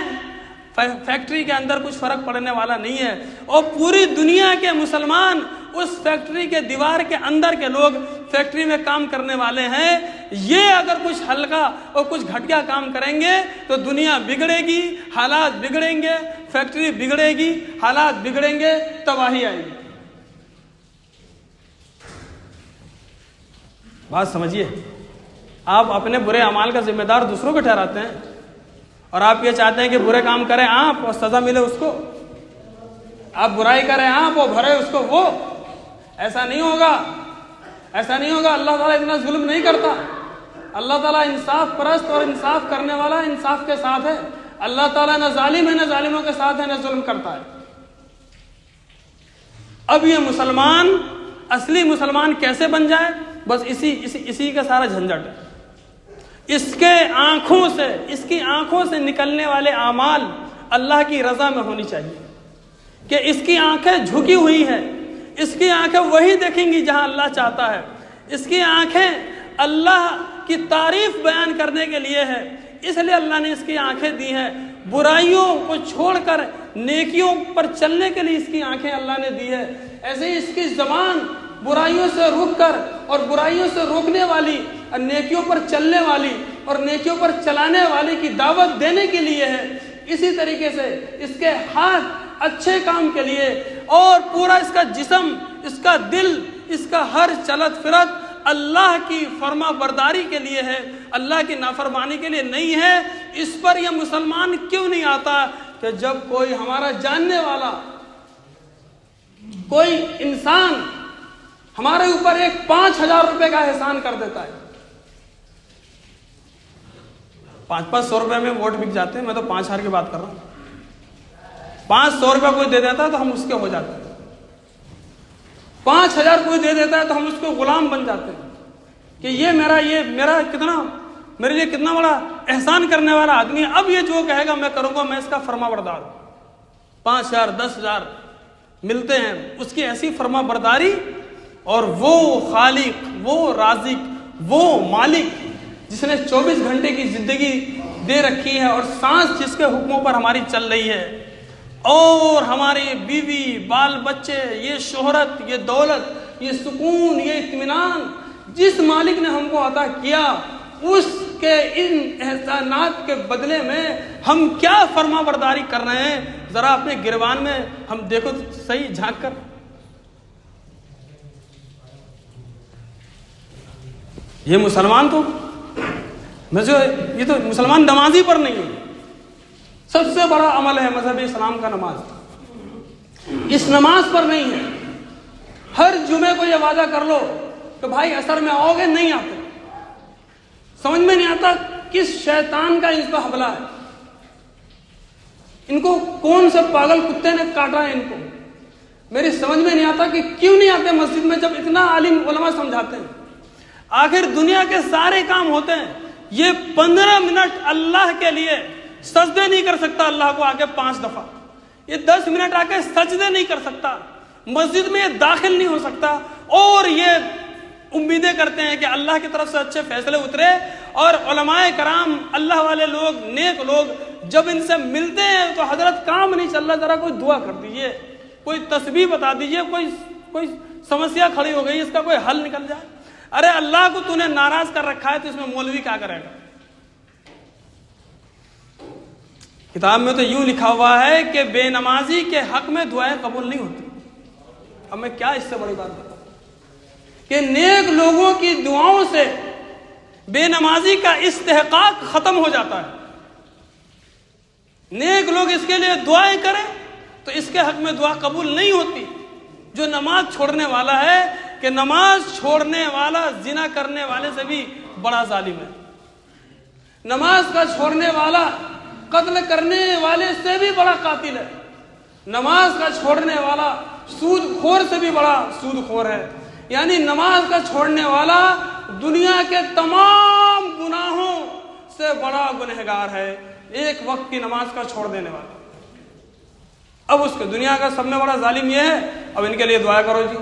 فیکٹری کے اندر کچھ فرق پڑنے والا نہیں ہے، اور پوری دنیا کے مسلمان اس فیکٹری کے دیوار کے اندر کے لوگ فیکٹری میں کام کرنے والے ہیں، یہ اگر کچھ ہلکا اور کچھ گھٹیا کام کریں گے تو دنیا بگڑے گی، حالات بگڑیں گے، فیکٹری بگڑے گی، حالات بگڑیں گے، تباہی آئے گی۔ بات سمجھیے، آپ اپنے برے اعمال کا ذمہ دار دوسروں کو ٹھہراتے ہیں، اور آپ یہ چاہتے ہیں کہ برے کام کریں آپ اور سزا ملے اس کو، آپ برائی کریں آپ اور بھرے اس کو وہ، ایسا نہیں ہوگا۔ ایسا نہیں ہوگا. اللہ تعالیٰ اتنا ظلم نہیں کرتا. اللہ تعالیٰ انصاف پرست اور انصاف کرنے والا انصاف کے ساتھ ہے. اللہ تعالیٰ نہ ظالم ہے نہ ظالموں کے ساتھ ہے نہ ظلم کرتا ہے. اب یہ مسلمان اصلی مسلمان کیسے بن جائے؟ بس اسی کا سارا جھنجھٹ ہے. اس کی آنکھوں سے نکلنے والے اعمال اللہ کی رضا میں ہونی چاہیے. کہ اس کی آنکھیں جھکی ہوئی ہیں, اس کی آنکھیں وہی دیکھیں گی جہاں اللہ چاہتا ہے. اس کی آنکھیں اللہ کی تعریف بیان کرنے کے لیے ہے, اس لیے اللہ نے اس کی آنکھیں دی ہیں. برائیوں کو چھوڑ کر نیکیوں پر چلنے کے لیے اس کی آنکھیں اللہ نے دی ہے. ایسے ہی اس کی زبان برائیوں سے روک کر اور برائیوں سے روکنے والی اور نیکیوں پر چلنے والی اور نیکیوں پر چلانے والی کی دعوت دینے کے لیے ہے. اسی طریقے سے اس کے ہاتھ اچھے کام کے لیے اور پورا اس کا جسم, اس کا دل, اس کا ہر چلت فرت اللہ کی فرما برداری کے لیے ہے, اللہ کی نافرمانی کے لیے نہیں ہے. اس پر یہ مسلمان کیوں نہیں آتا کہ جب کوئی ہمارا جاننے والا کوئی انسان ہمارے اوپر ایک 5,000 روپے کا احسان کر دیتا ہے. 500 روپے میں ووٹ بک جاتے ہیں. میں تو 5,000 کی بات کر رہا ہوں. 500 روپے کوئی دے دیتا ہے تو ہم اس کے ہو جاتے ہیں. 5,000 کوئی دے دیتا ہے تو ہم اس کو غلام بن جاتے ہیں کہ یہ میرا کتنا میرے لیے کتنا بڑا احسان کرنے والا آدمی ہے. اب یہ جو کہے گا میں کروں گا, میں اس کا فرما بردار ہوں. 5,000 10,000 ملتے ہیں, اس کی ایسی فرما برداری. اور وہ خالق, وہ رازق, وہ مالک جس نے 24 گھنٹے کی زندگی دے رکھی ہے اور سانس جس کے حکموں پر ہماری چل رہی ہے, اور ہماری بیوی بال بچے, یہ شہرت, یہ دولت, یہ سکون, یہ اطمینان جس مالک نے ہم کو عطا کیا, اس کے ان احسانات کے بدلے میں ہم کیا فرما برداری کر رہے ہیں؟ ذرا اپنے گریبان میں ہم دیکھو صحیح جھانک کر. یہ مسلمان یہ تو مسلمان نمازی پر نہیں ہے. سب سے بڑا عمل ہے مذہب اسلام کا نماز. اس نماز پر نہیں ہے. ہر جمعے کو یہ وعدہ کر لو کہ بھائی عصر میں آؤ گے, نہیں آتے. سمجھ میں نہیں آتا کس شیطان کا اس کا حملہ ہے. ان کو کون سے پاگل کتے نے کاٹا ہے ان کو. میری سمجھ میں نہیں آتا کہ کیوں نہیں آتے مسجد میں جب اتنا عالم علماء سمجھاتے ہیں. آخر دنیا کے سارے کام ہوتے ہیں. یہ 15 منٹ اللہ کے لیے سجدے نہیں کر سکتا اللہ کو آ کے 5 دفعہ. یہ 10 منٹ آ کے سجدے نہیں کر سکتا. مسجد میں یہ داخل نہیں ہو سکتا. اور یہ امیدیں کرتے ہیں کہ اللہ کی طرف سے اچھے فیصلے اترے. اور علماء کرام, اللہ والے لوگ, نیک لوگ جب ان سے ملتے ہیں تو حضرت کام نہیں چل رہا, ذرا کوئی دعا کر دیجئے, کوئی تسبیح بتا دیجئے, کوئی سمسیا کھڑی ہو گئی, اس کا کوئی حل نکل جائے. ارے اللہ کو تو نے ناراض کر رکھا ہے تو اس میں مولوی کیا کرے گا؟ کتاب میں تو یوں لکھا ہوا ہے کہ بے نمازی کے حق میں دعائیں قبول نہیں ہوتی. اب میں کیا اس سے بڑی بات بتاؤں کہ نیک لوگوں کی دعاؤں سے بے نمازی کا استحقاق ختم ہو جاتا ہے. نیک لوگ اس کے لیے دعائیں کریں تو اس کے حق میں دعا قبول نہیں ہوتی. جو نماز چھوڑنے والا ہے کہ نماز چھوڑنے والا زنا کرنے والے سے بھی بڑا ظالم ہے. نماز کا چھوڑنے والا قتل کرنے والے سے بھی بڑا قاتل ہے. نماز کا چھوڑنے والا سود خور سے بھی بڑا سود خور ہے. یعنی نماز کا چھوڑنے والا دنیا کے تمام گناہوں سے بڑا گنہگار ہے. ایک وقت کی نماز کا چھوڑ دینے والا. اب اس کے دنیا کا سب سے بڑا ظالم یہ ہے. اب ان کے لیے دعا کرو جی,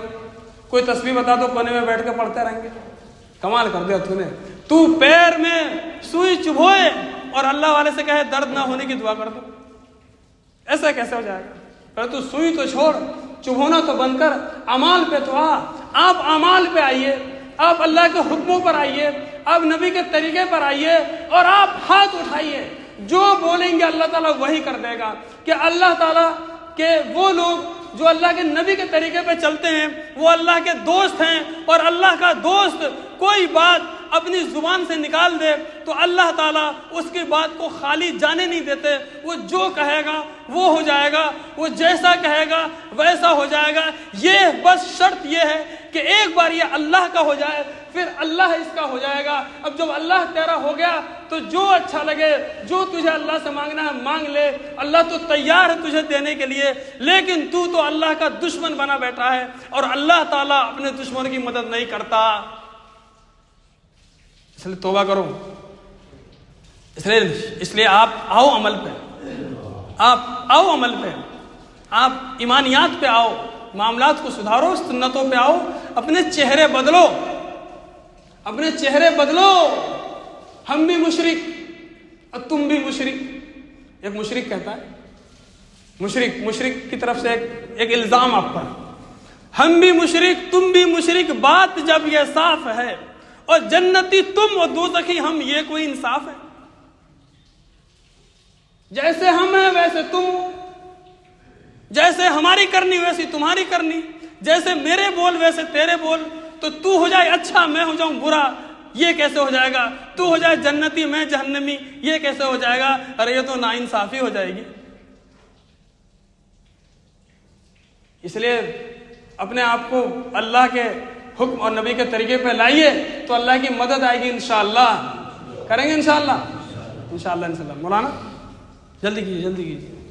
کوئی تسبیح بتا دو, کونے میں بیٹھ کے پڑھتے رہیں گے. کمال کر دیا تو نے. تو پیر میں سوئی چبھوئے اور اللہ والے سے کہے درد نہ ہونے کی دعا کر دو. ایسا کیسے ہو جائے گا؟ پہلے تو سوئی تو چھوڑ, چبھونا تو بند کر, اعمال پہ تو آ. آپ اعمال پہ آئیے, آپ اللہ کے حکموں پر آئیے, آپ نبی کے طریقے پر آئیے اور آپ ہاتھ اٹھائیے. جو بولیں گے اللہ تعالیٰ وہی کر دے گا. کہ اللہ تعالیٰ کہ وہ لوگ جو اللہ کے نبی کے طریقے پہ چلتے ہیں وہ اللہ کے دوست ہیں. اور اللہ کا دوست کوئی بات اپنی زبان سے نکال دے تو اللہ تعالیٰ اس کی بات کو خالی جانے نہیں دیتے. وہ جو کہے گا وہ ہو جائے گا, وہ جیسا کہے گا ویسا ہو جائے گا. یہ بس شرط یہ ہے کہ ایک بار یہ اللہ کا ہو جائے پھر اللہ اس کا ہو جائے گا. اب جب اللہ تیرا ہو گیا تو جو اچھا لگے، جو تجھے اللہ سے مانگنا ہے مانگ لے، اللہ تو تیار ہے تجھے دینے کے لیے. لیکن تو اللہ کا دشمن بنا بیٹھا ہے اور اللہ تعالیٰ اپنے دشمن کی مدد نہیں کرتا. اس لیے توبہ کرو. اس لیے آپ آؤ عمل پہ، آپ آؤ عمل پہ، آپ ایمانیات پہ آؤ، معاملات کو سدھارو، سنتوں پہ آؤ، اپنے چہرے بدلو، اپنے چہرے بدلو. ہم بھی مشرک اور تم بھی مشرک. ایک مشرک کہتا ہے، مشرک کی طرف سے ایک الزام آپ پر، ہم بھی مشرک تم بھی مشرک، بات جب یہ صاف ہے، اور جنتی تم اور دوزخی ہم، یہ کوئی انصاف ہے؟ جیسے ہم ہیں ویسے تم، جیسے ہماری کرنی ویسی تمہاری کرنی، جیسے میرے بول ویسے تیرے بول. تو ہو جائے اچھا میں ہو جاؤں برا، یہ کیسے ہو جائے گا؟ تو ہو جائے جنتی میں جہنمی، یہ کیسے ہو جائے گا؟ ارے یہ تو ناانصافی ہو جائے گی. اس لیے اپنے آپ کو اللہ کے حکم اور نبی کے طریقے پہ لائیے تو اللہ کی مدد آئے گی انشاءاللہ. کریں گے انشاءاللہ. مولانا جلدی کیجیے.